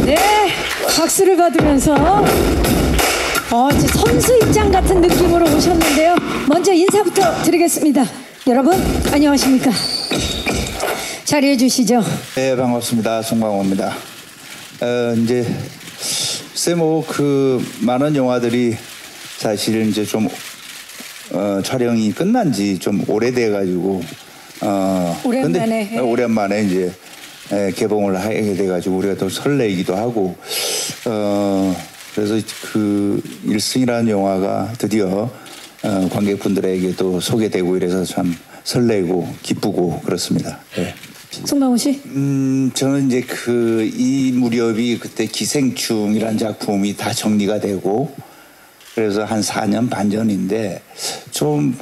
네, 박수를 받으면서 이제 선수 입장 같은 느낌으로 오셨는데요. 먼저 인사부터 드리겠습니다. 여러분 안녕하십니까? 자리해 주시죠. 네, 반갑습니다. 송강호입니다. 이제 글쎄 그 많은 영화들이 사실 이제 좀 촬영이 끝난 지 좀 오래돼 가지고 오랜만에 이제 개봉을 하게 돼 가지고 우리가 또 설레기도 하고 그래서 그 일승이라는 영화가 드디어 관객분들에게 또 소개되고 이래서 참 설레고 기쁘고 그렇습니다. 네. 송강호 씨? 저는 이제 이 무렵이 그때 기생충이라는 작품이 다 정리가 되고 그래서 한 4년 반 전인데 좀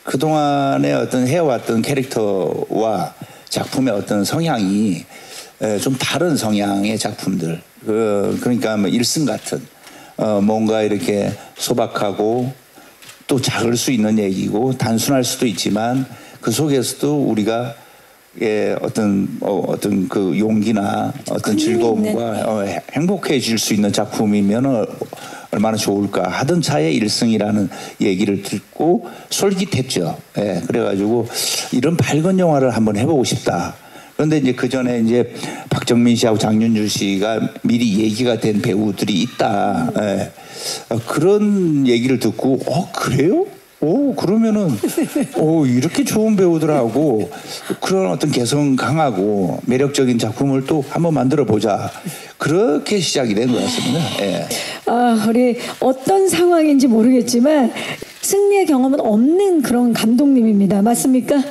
그동안에 어떤 해왔던 캐릭터와 작품의 어떤 성향이 좀 다른 성향의 작품들 그러니까 뭐 일승 같은 뭔가 이렇게 소박하고 또 작을 수 있는 얘기고 단순할 수도 있지만 그 속에서도 우리가 어떤 그 용기나 어떤 즐거움과 행복해질 수 있는 작품이면 얼마나 좋을까 하던 차에 일승이라는 얘기를 듣고 솔깃했죠. 그래가지고 이런 밝은 영화를 한번 해보고 싶다. 그런데 이제 그 전에 이제 박정민 씨하고 장윤주 씨가 미리 얘기가 된 배우들이 있다. 그런 얘기를 듣고 그래요? 그러면은 이렇게 좋은 배우들하고 그런 어떤 개성 강하고 매력적인 작품을 또 한번 만들어 보자. 그렇게 시작이 된 것 같습니다. 우리 어떤 상황인지 모르겠지만 승리의 경험은 없는 그런 감독님입니다. 맞습니까?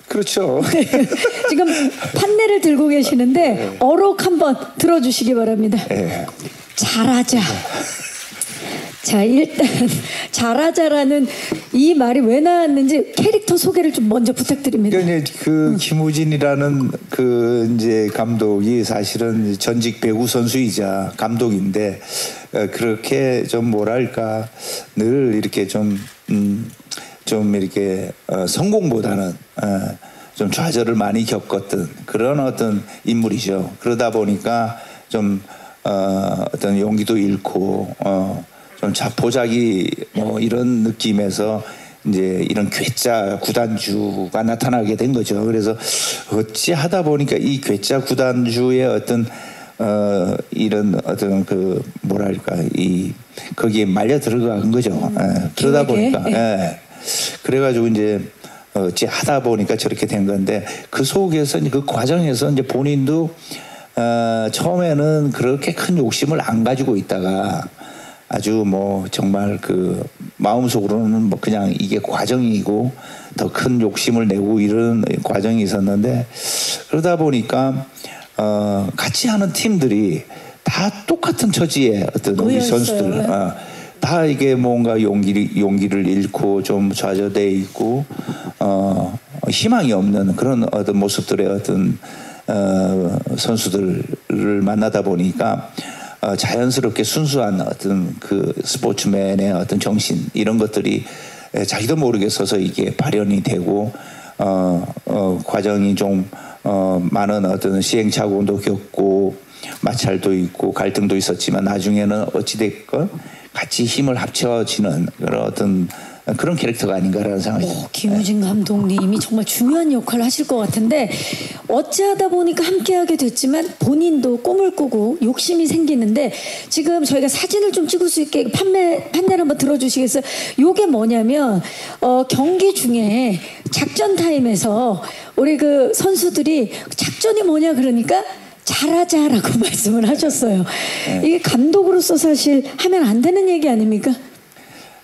그렇죠. 지금 판넬을 들고 계시는데 어록 한번 들어주시기 바랍니다. 잘하자. 자, 일단 잘하자라는 이 말이 왜 나왔는지 캐릭터 소개를 좀 먼저 부탁드립니다. 그러니까 이제 김우진이라는 이제 감독이 사실은 전직 배구 선수이자 감독인데 그렇게 좀 뭐랄까 늘 이렇게 좀 이렇게 성공보다는 좀 좌절을 많이 겪었던 그런 어떤 인물이죠. 그러다 보니까 좀 어떤 용기도 잃고 좀 자포자기 뭐 이런 느낌에서 이제 이런 괴짜 구단주가 나타나게 된 거죠. 그래서 어찌 하다 보니까 이 괴짜 구단주의 어떤 이런 어떤 뭐랄까 거기에 말려 들어간 거죠. 그러다 보니까 그래가지고 이제 어찌 하다 보니까 저렇게 된 건데 그 속에서 그 과정에서 이제 본인도 처음에는 그렇게 큰 욕심을 안 가지고 있다가 아주 뭐 정말 마음속으로는 뭐 그냥 이게 과정이고 더 큰 욕심을 내고 이런 과정이 있었는데 그러다 보니까 같이 하는 팀들이 다 똑같은 처지의 어떤 우리 선수들 다 이게 뭔가 용기를 잃고 좀 좌절돼 있고 희망이 없는 그런 어떤 모습들의 어떤 선수들을 만나다 보니까 자연스럽게 순수한 어떤 스포츠맨의 어떤 정신 이런 것들이 자기도 모르게 서서 이게 발현이 되고 과정이 좀 많은 어떤 시행착오도 겪고 마찰도 있고 갈등도 있었지만 나중에는 어찌됐건 같이 힘을 합쳐지는 그런 어떤 그런 캐릭터가 아닌가라는 생각이 듭니다. 김우진 감독님이 정말 중요한 역할을 하실 것 같은데 어찌하다 보니까 함께하게 됐지만 본인도 꿈을 꾸고 욕심이 생기는데 지금 저희가 사진을 좀 찍을 수 있게 판넬 한번 들어주시겠어요? 이게 뭐냐면 경기 중에 작전 타임에서 우리 선수들이 작전이 뭐냐 그러니까 잘하자라고 말씀을 하셨어요. 이게 감독으로서 사실 하면 안 되는 얘기 아닙니까?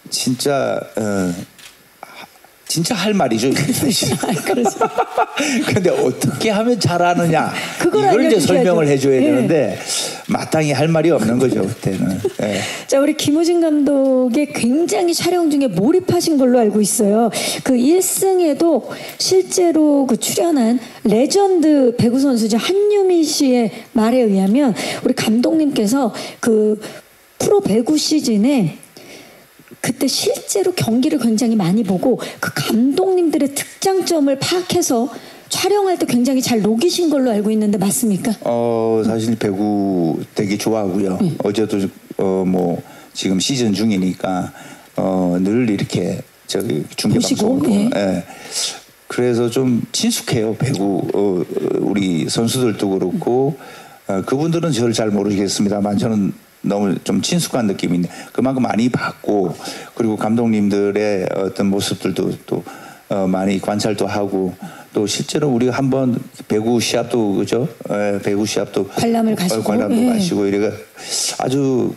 진짜 할 말이죠. 근데 어떻게 하면 잘하느냐 이걸 이제 설명을 해줘야 되는데 마땅히 할 말이 없는 거죠 그때는. 자, 우리 김우진 감독의 굉장히 촬영 중에 몰입하신 걸로 알고 있어요. 일승에도 실제로 출연한 레전드 배구 선수죠 한유미 씨의 말에 의하면 우리 감독님께서 프로 배구 시즌에 그때 실제로 경기를 굉장히 많이 보고 그 감독님들의 특장점을 파악해서 촬영할 때 굉장히 잘 녹이신 걸로 알고 있는데 맞습니까? 사실 배구 되게 좋아하고요. 어제도 뭐 지금 시즌 중이니까 늘 이렇게 저기 중계 방송 예. 그래서 좀 친숙해요. 배구 우리 선수들도 그렇고 그분들은 저를 잘 모르겠습니다만 저는 너무 좀 친숙한 느낌인데 그만큼 많이 봤고 그리고 감독님들의 어떤 모습들도 또 많이 관찰도 하고 또 실제로 우리가 한번 배구 시합도 그죠? 배구 시합도 관람을 가시고 가시고 이래가 아주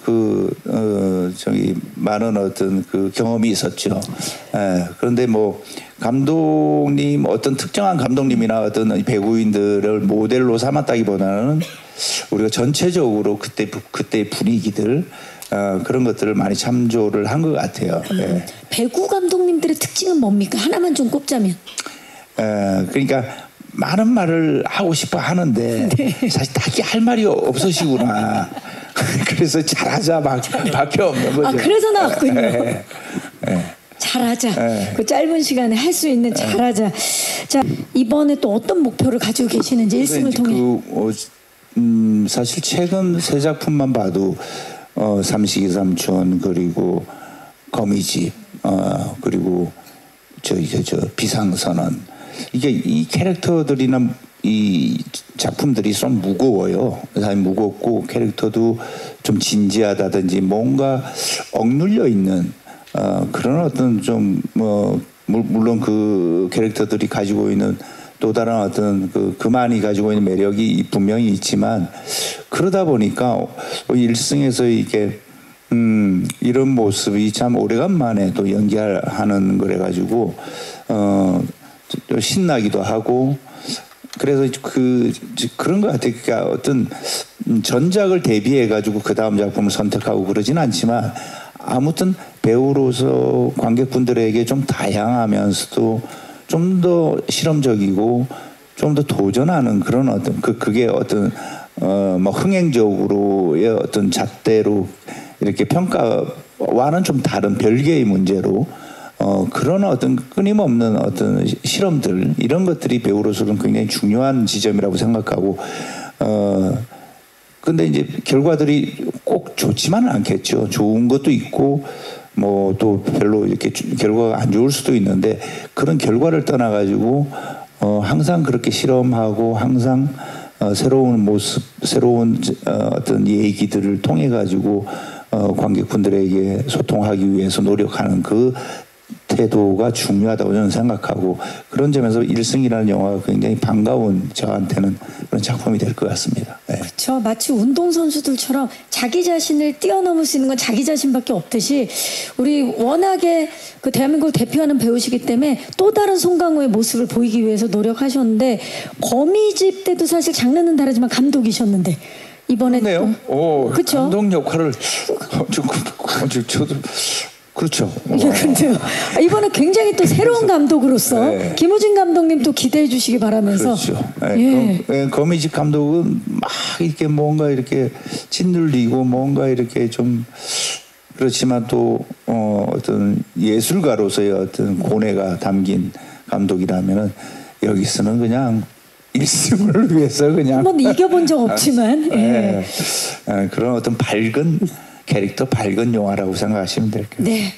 저기 많은 어떤 그 경험이 있었죠. 그런데 뭐 감독님 어떤 특정한 감독님이나 어떤 배구인들을 모델로 삼았다기보다는 우리가 전체적으로 그때 분위기들 그런 것들을 많이 참조를 한 것 같아요. 예. 배구 감독님들의 특징은 뭡니까? 하나만 좀 꼽자면. 그러니까 많은 말을 하고 싶어 하는데 사실 딱히 할 말이 없으시구나. 그래서 잘하자 밖에 없는 거죠. 그래서 나왔군요. 잘하자. 그 짧은 시간에 할 수 있는 잘하자. 자, 이번에 또 어떤 목표를 가지고 계시는지 1승을 통해. 사실 최근 세 작품만 봐도 삼식이 삼촌 그리고 거미집 그리고 저 비상선언 이게 이 캐릭터들이나 이 작품들이 좀 무거워요. 사실 무겁고 캐릭터도 좀 진지하다든지 뭔가 억눌려 있는 그런 어떤 좀 물론 그 캐릭터들이 가지고 있는 또 다른 어떤 그만이 가지고 있는 매력이 분명히 있지만 그러다 보니까 일승에서 이게 이런 모습이 참 오래간만에 또 연기하는 거래 가지고 신나기도 하고 그래서 그런 것 같아요. 그러니까 어떤 전작을 대비해 가지고 그 다음 작품을 선택하고 그러진 않지만 아무튼 배우로서 관객분들에게 좀 다양하면서도 좀 더 실험적이고 좀 더 도전하는 그런 어떤 그게 어떤 뭐 흥행적으로의 어떤 잣대로 이렇게 평가와는 좀 다른 별개의 문제로 그런 어떤 끊임없는 어떤 실험들 이런 것들이 배우로서는 굉장히 중요한 지점이라고 생각하고 근데 이제 결과들이 꼭 좋지만은 않겠죠. 좋은 것도 있고 뭐 또 별로 이렇게 결과가 안 좋을 수도 있는데 그런 결과를 떠나 가지고 항상 그렇게 실험하고 항상 새로운 모습, 새로운 어떤 얘기들을 통해 가지고 관객분들에게 소통하기 위해서 노력하는 그 태도가 중요하다고 저는 생각하고 그런 점에서 일승이라는 영화가 굉장히 반가운 저한테는 그런 작품이 될 것 같습니다. 네. 그렇죠. 마치 운동선수들처럼 자기 자신을 뛰어넘을 수 있는 건 자기 자신밖에 없듯이 우리 워낙에 그 대한민국을 대표하는 배우시기 때문에 또 다른 송강호의 모습을 보이기 위해서 노력하셨는데 거미집 때도 사실 장르는 다르지만 감독이셨는데 이번에 그렇죠. 감독 역할을 저도 그렇죠. 그런데요. 이번에 굉장히 또 새로운 감독으로서 김우진 감독님 또 기대해 주시기 바라면서. 그렇죠. 거미집 감독은 막 이렇게 뭔가 이렇게 짓눌리고 뭔가 이렇게 좀 그렇지만 또 어떤 예술가로서의 어떤 고뇌가 담긴 감독이라면은 여기서는 그냥 일승을 위해서 그냥 한번 이겨본 적 없지만 그런 어떤 밝은 캐릭터, 밝은 영화라고 생각하시면 될 거예요. 네.